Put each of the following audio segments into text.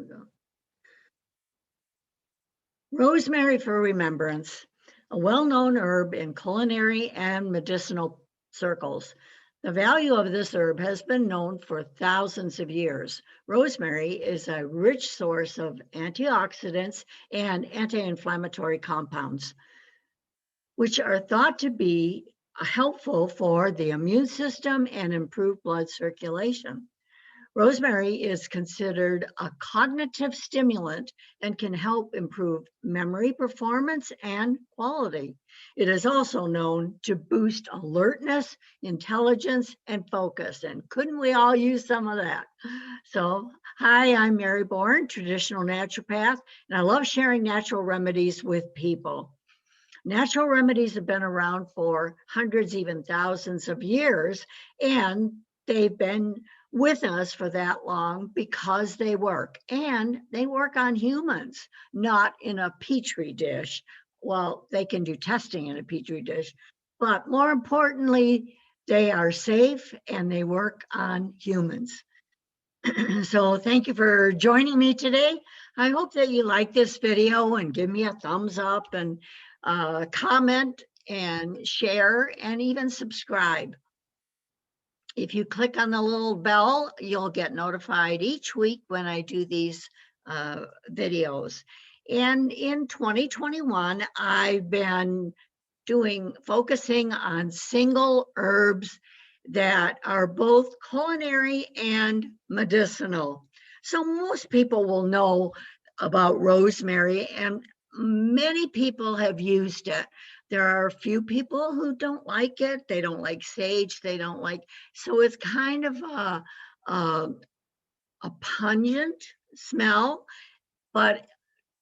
we go. Rosemary for remembrance, a well-known herb in culinary and medicinal circles. The value of this herb has been known for thousands of years. Rosemary is a rich source of antioxidants and anti-inflammatory compounds, which are thought to be helpful for the immune system and improve blood circulation. Rosemary is considered a cognitive stimulant and can help improve memory performance and quality. It is also known to boost alertness, intelligence, and focus. And couldn't we all use some of that? So, hi, I'm Mary Bourne, traditional naturopath, and I love sharing natural remedies with people. Natural remedies have been around for hundreds, even thousands of years, and they've been with us for that long because they work, and they work on humans, not in a petri dish. Well, they can do testing in a petri dish, but more importantly, they are safe and they work on humans. So thank you for joining me today. I hope that you like this video and give me a thumbs up and comment and share and even subscribe. If you click on the little bell, you'll get notified each week when I do these videos. And in 2021, I've been focusing on single herbs that are both culinary and medicinal. So most people will know about rosemary, and many people have used it. There are a few people who don't like it. They don't like sage. They don't like, so it's kind of a pungent smell, but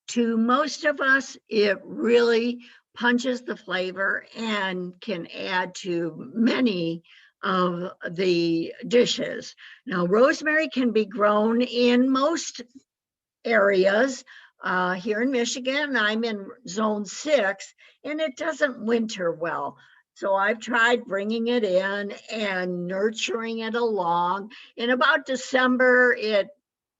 to most of us, it really punches the flavor and can add to many of the dishes. Now, rosemary can be grown in most areas. Here in Michigan, I'm in zone 6, and it doesn't winter well. So I've tried bringing it in and nurturing it along. In about December, it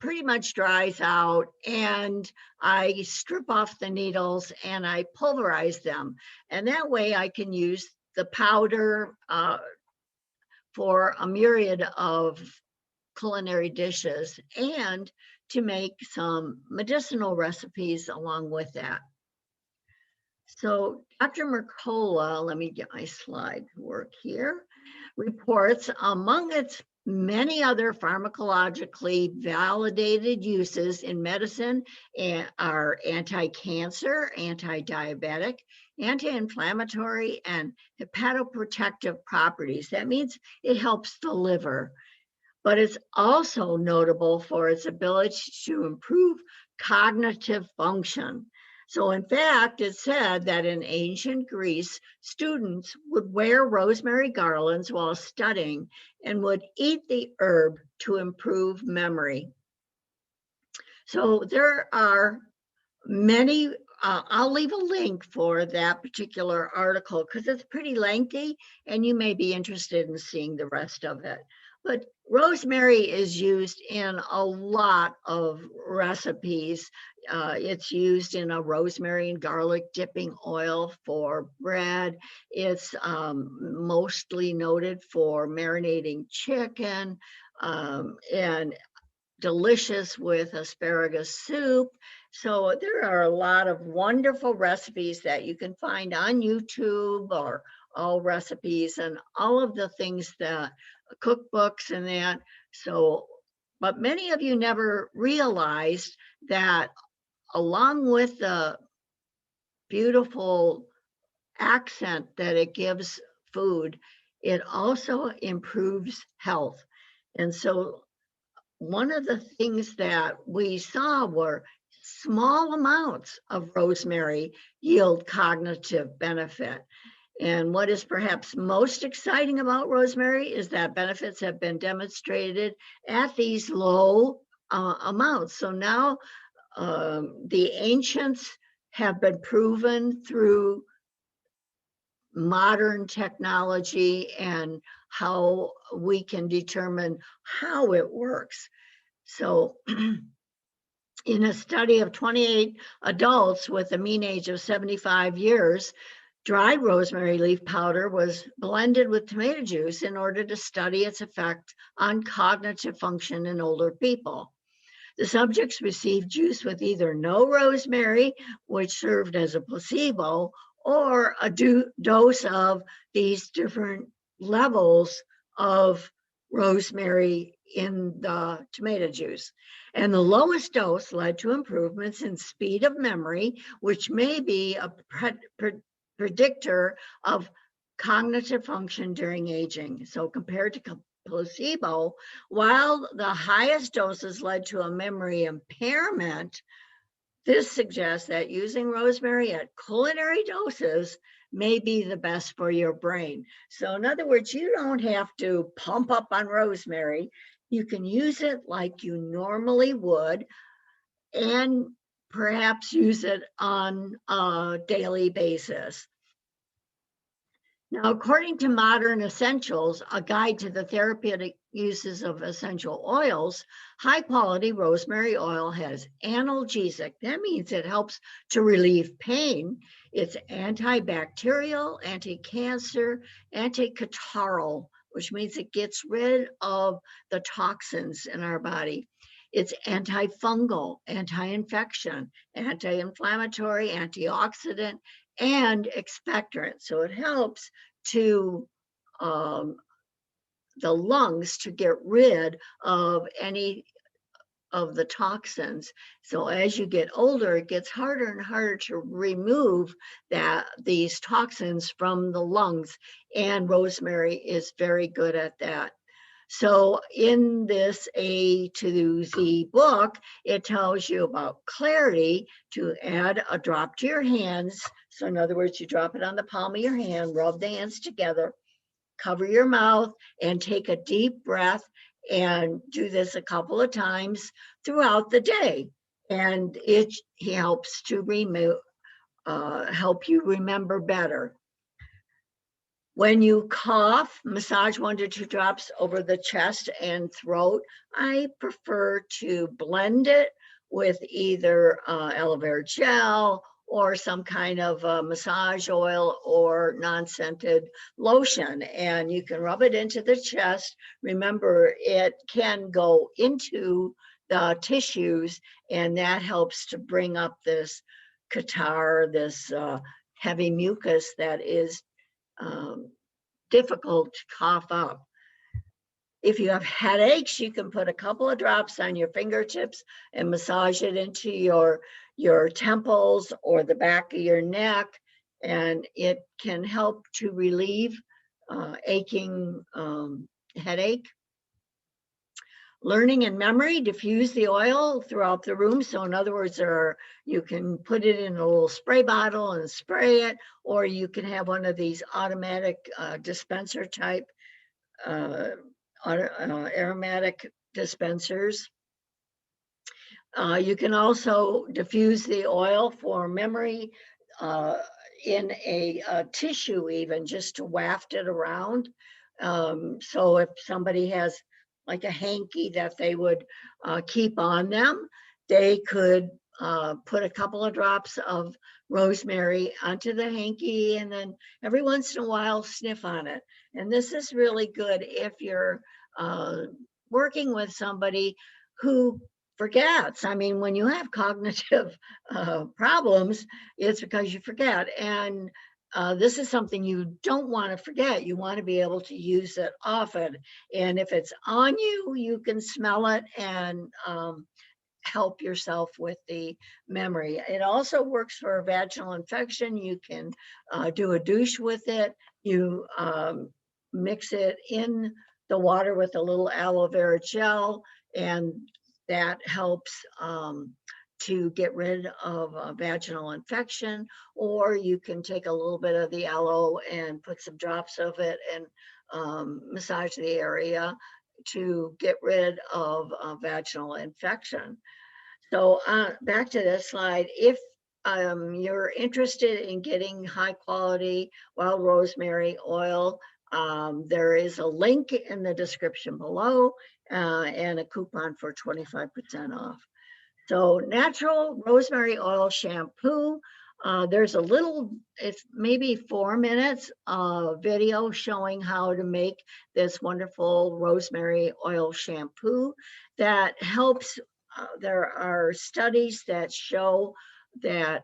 pretty much dries out, and I strip off the needles and I pulverize them. And that way I can use the powder for a myriad of culinary dishes and to make some medicinal recipes along with that. So Dr. Mercola, let me get my slide to work here, reports among its many other pharmacologically validated uses in medicine are anti-cancer, anti-diabetic, anti-inflammatory, and hepatoprotective properties. That means it helps the liver. But it's also notable for its ability to improve cognitive function. So in fact, it said that in ancient Greece, students would wear rosemary garlands while studying and would eat the herb to improve memory. So there are many, I'll leave a link for that particular article because it's pretty lengthy and you may be interested in seeing the rest of it. But rosemary is used in a lot of recipes. It's used in a rosemary and garlic dipping oil for bread. It's mostly noted for marinating chicken and delicious with asparagus soup. So there are a lot of wonderful recipes that you can find on YouTube, or all recipes and all of the things that cookbooks and that. So, but many of you never realized that along with the beautiful accent that it gives food, it also improves health. And so one of the things that we saw were small amounts of rosemary yield cognitive benefit. And what is perhaps most exciting about rosemary is that benefits have been demonstrated at these low amounts. So now the ancients have been proven through modern technology and how we can determine how it works. So In a study of 28 adults with a mean age of 75 years, dried rosemary leaf powder was blended with tomato juice in order to study its effect on cognitive function in older people. The subjects received juice with either no rosemary, which served as a placebo, or a dose of these different levels of rosemary in the tomato juice. And the lowest dose led to improvements in speed of memory, which may be a predictor of cognitive function during aging. So compared to placebo, while the highest doses led to a memory impairment, this suggests that using rosemary at culinary doses may be the best for your brain. So in other words, you don't have to pump up on rosemary. You can use it like you normally would and perhaps use it on a daily basis. Now, according to Modern Essentials, a guide to the therapeutic uses of essential oils, high-quality rosemary oil has analgesic. That means it helps to relieve pain. It's antibacterial, anti-cancer, anti-catarrhal, which means it gets rid of the toxins in our body. It's antifungal, anti-infection, anti-inflammatory, antioxidant, and expectorant. So it helps to the lungs to get rid of any of the toxins. So as you get older, it gets harder and harder to remove these toxins from the lungs, and rosemary is very good at that. So in this A to Z book, it tells you about clarity, to add a drop to your hands. So in other words, you drop it on the palm of your hand, rub the hands together, cover your mouth, and take a deep breath, and do this a couple of times throughout the day. And it helps to help you remember better. When you cough, massage 1 to 2 drops over the chest and throat. I prefer to blend it with either aloe vera gel or some kind of massage oil or non-scented lotion. And you can rub it into the chest. Remember, it can go into the tissues, and that helps to bring up this catarrh, this heavy mucus that is difficult to cough up. If you have headaches, you can put a couple of drops on your fingertips and massage it into your temples or the back of your neck, and it can help to relieve aching headache. Learning and memory, diffuse the oil throughout the room. So in other words, you can put it in a little spray bottle and spray it, or you can have one of these automatic dispenser type aromatic dispensers. You can also diffuse the oil for memory in a tissue, even just to waft it around. So if somebody has like a hanky that they would keep on them, they could put a couple of drops of rosemary onto the hanky, and then every once in a while sniff on it. And this is really good if you're working with somebody who forgets. I mean, when you have cognitive problems, it's because you forget. And this is something you don't want to forget. You want to be able to use it often. And if it's on you, you can smell it and help yourself with the memory. It also works for a vaginal infection. You can do a douche with it. You mix it in the water with a little aloe vera gel, and that helps to get rid of a vaginal infection. Or you can take a little bit of the aloe and put some drops of it and massage the area to get rid of a vaginal infection. So back to this slide. If you're interested in getting high quality wild rosemary oil, there is a link in the description below and a coupon for 25% off. So natural rosemary oil shampoo. There's a little, it's maybe 4 minutes video showing how to make this wonderful rosemary oil shampoo that helps. There are studies that show that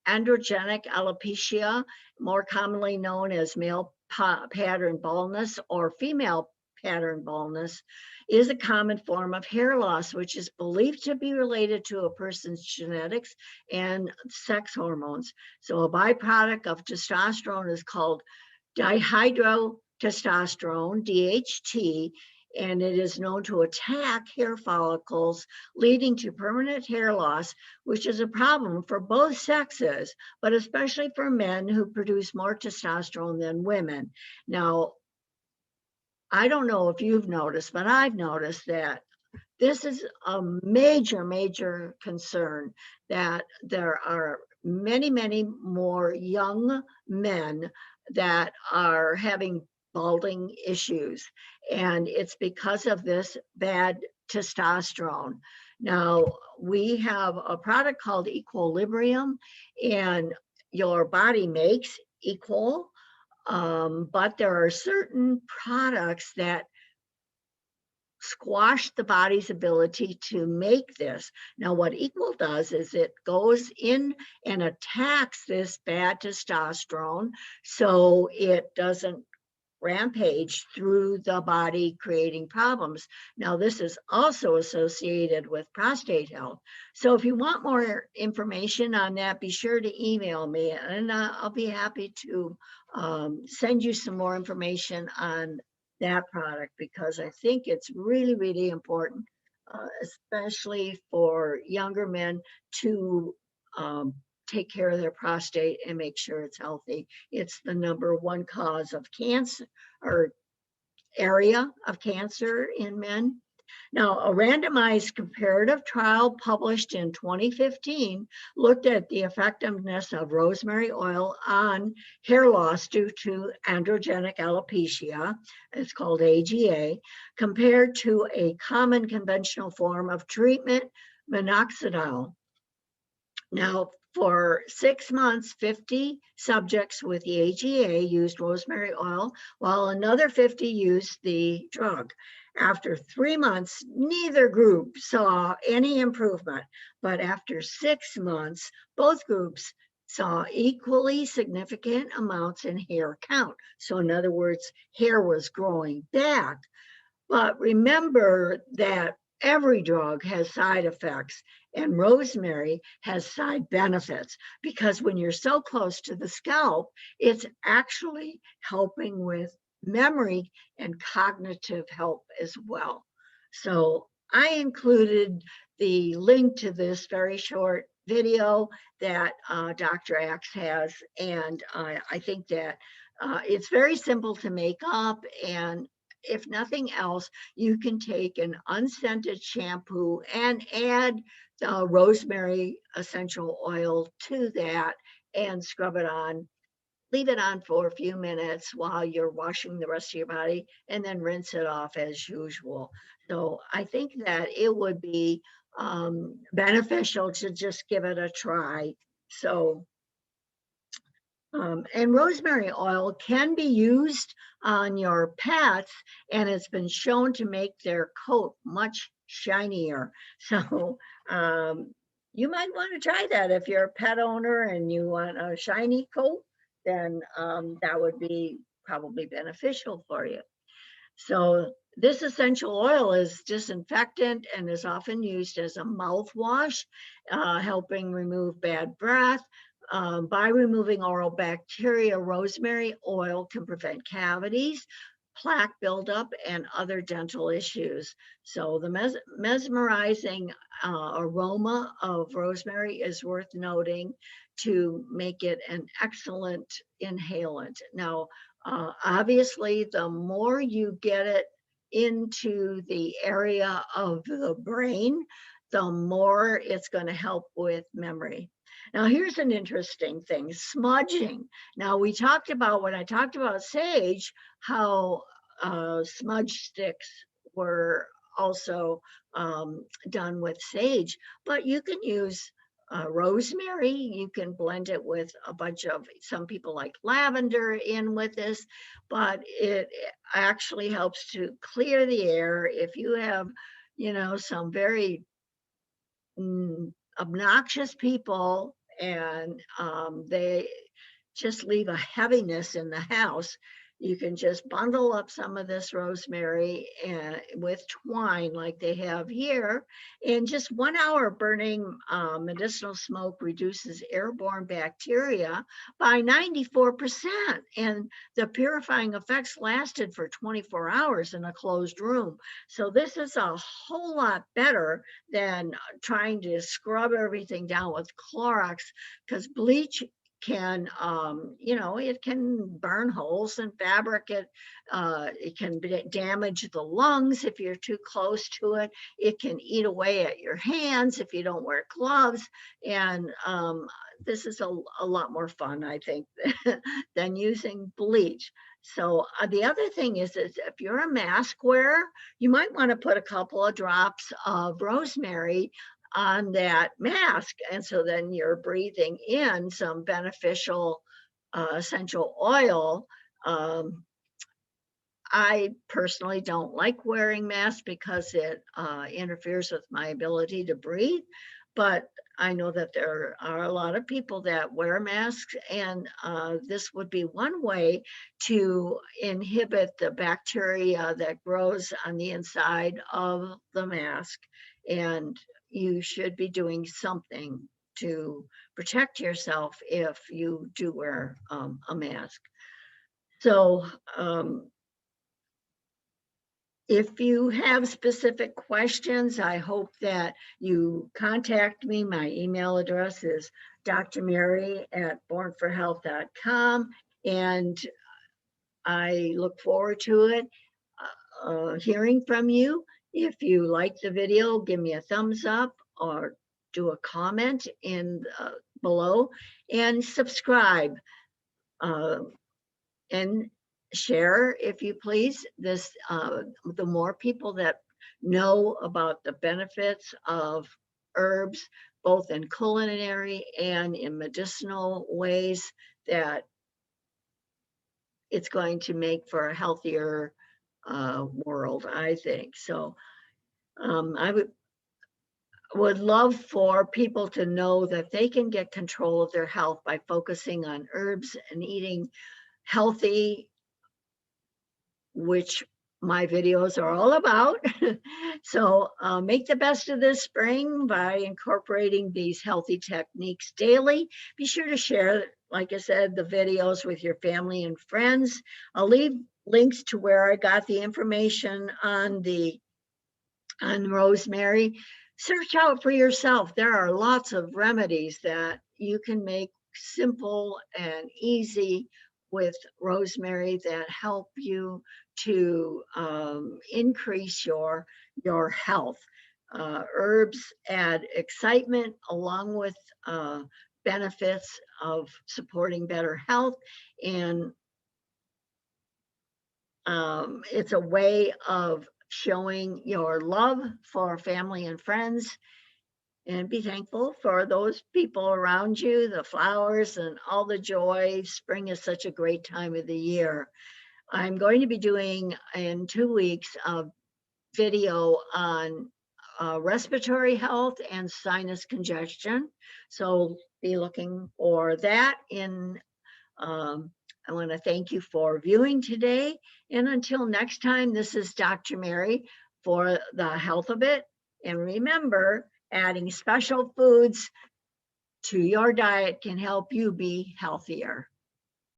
androgenic alopecia, more commonly known as male pattern baldness or female pattern baldness, is a common form of hair loss, which is believed to be related to a person's genetics and sex hormones. So a byproduct of testosterone is called dihydrotestosterone, DHT, and it is known to attack hair follicles, leading to permanent hair loss, which is a problem for both sexes, but especially for men who produce more testosterone than women. Now, I don't know if you've noticed, but I've noticed that this is a major, major concern, that there are many, many more young men that are having balding issues. And it's because of this bad testosterone. Now, we have a product called Equilibrium, and your body makes equal, but there are certain products that squash the body's ability to make this. Now, what Equal does is it goes in and attacks this bad testosterone so it doesn't rampage through the body, creating problems. Now, this is also associated with prostate health. So if you want more information on that, be sure to email me, and I'll be happy to send you some more information on that product, because I think it's really, really important, especially for younger men, to take care of their prostate and make sure it's healthy. It's the #1 cause of cancer, or area of cancer in men. Now, a randomized comparative trial published in 2015 looked at the effectiveness of rosemary oil on hair loss due to androgenic alopecia, it's called AGA, compared to a common conventional form of treatment, minoxidil. Now, for 6 months, 50 subjects with the AGA used rosemary oil, while another 50 used the drug. After 3 months, neither group saw any improvement, but after 6 months, both groups saw equally significant amounts in hair count. So in other words, hair was growing back. But remember that every drug has side effects, and rosemary has side benefits, because when you're so close to the scalp, it's actually helping with memory and cognitive help as well. So I included the link to this very short video that Dr. Axe has, and I think that it's very simple to make up, and if nothing else, you can take an unscented shampoo and add rosemary essential oil to that and scrub it on. Leave it on for a few minutes while you're washing the rest of your body, and then rinse it off as usual. So I think that it would be beneficial to just give it a try. So and rosemary oil can be used on your pets, and it's been shown to make their coat much shinier. So you might want to try that if you're a pet owner and you want a shiny coat, then that would be probably beneficial for you. So this essential oil is disinfectant and is often used as a mouthwash, helping remove bad breath. By removing oral bacteria, rosemary oil can prevent cavities, plaque buildup, and other dental issues. So the mesmerizing aroma of rosemary is worth noting to make it an excellent inhalant. Now, obviously, the more you get it into the area of the brain, the more it's going to help with memory. Now, here's an interesting thing, smudging. Now, we talked about, when I talked about sage, how smudge sticks were also done with sage, but you can use rosemary. You can blend it with a bunch of, some people like lavender in with this, but it actually helps to clear the air. If you have, some very obnoxious people, and they just leave a heaviness in the house, you can just bundle up some of this rosemary and with twine like they have here. And just 1 hour burning medicinal smoke reduces airborne bacteria by 94%. And the purifying effects lasted for 24 hours in a closed room. So this is a whole lot better than trying to scrub everything down with Clorox, because bleach can, it can burn holes in fabric. It can damage the lungs if you're too close to it. It can eat away at your hands if you don't wear gloves. And this is a lot more fun, I think, than using bleach. So the other thing is if you're a mask wearer, you might want to put a couple of drops of rosemary on that mask. And so then you're breathing in some beneficial essential oil. I personally don't like wearing masks because it interferes with my ability to breathe. But I know that there are a lot of people that wear masks, and this would be one way to inhibit the bacteria that grows on the inside of the mask. And you should be doing something to protect yourself if you do wear a mask. So if you have specific questions, I hope that you contact me. My email address is drmary@bornforhealth.com, and I look forward to it, hearing from you. If you like the video, give me a thumbs up or do a comment in below, and subscribe. And share, if you please. This the more people that know about the benefits of herbs, both in culinary and in medicinal ways, that it's going to make for a healthier world, I think. So I would love for people to know that they can get control of their health by focusing on herbs and eating healthy, which my videos are all about. So make the best of this spring by incorporating these healthy techniques daily. Be sure to share, like I said, the videos with your family and friends. I'll leave links to where I got the information on rosemary. Search out for yourself. There are lots of remedies that you can make simple and easy with rosemary that help you to increase your health. Herbs add excitement along with benefits of supporting better health, and it's a way of showing your love for family and friends. And be thankful for those people around you, the flowers and all the joy. Spring is such a great time of the year. I'm going to be doing in 2 weeks a video on respiratory health and sinus congestion. So be looking for that in I want to thank you for viewing today. And until next time, this is Dr. Mary for the Health of It. And remember, adding special foods to your diet can help you be healthier.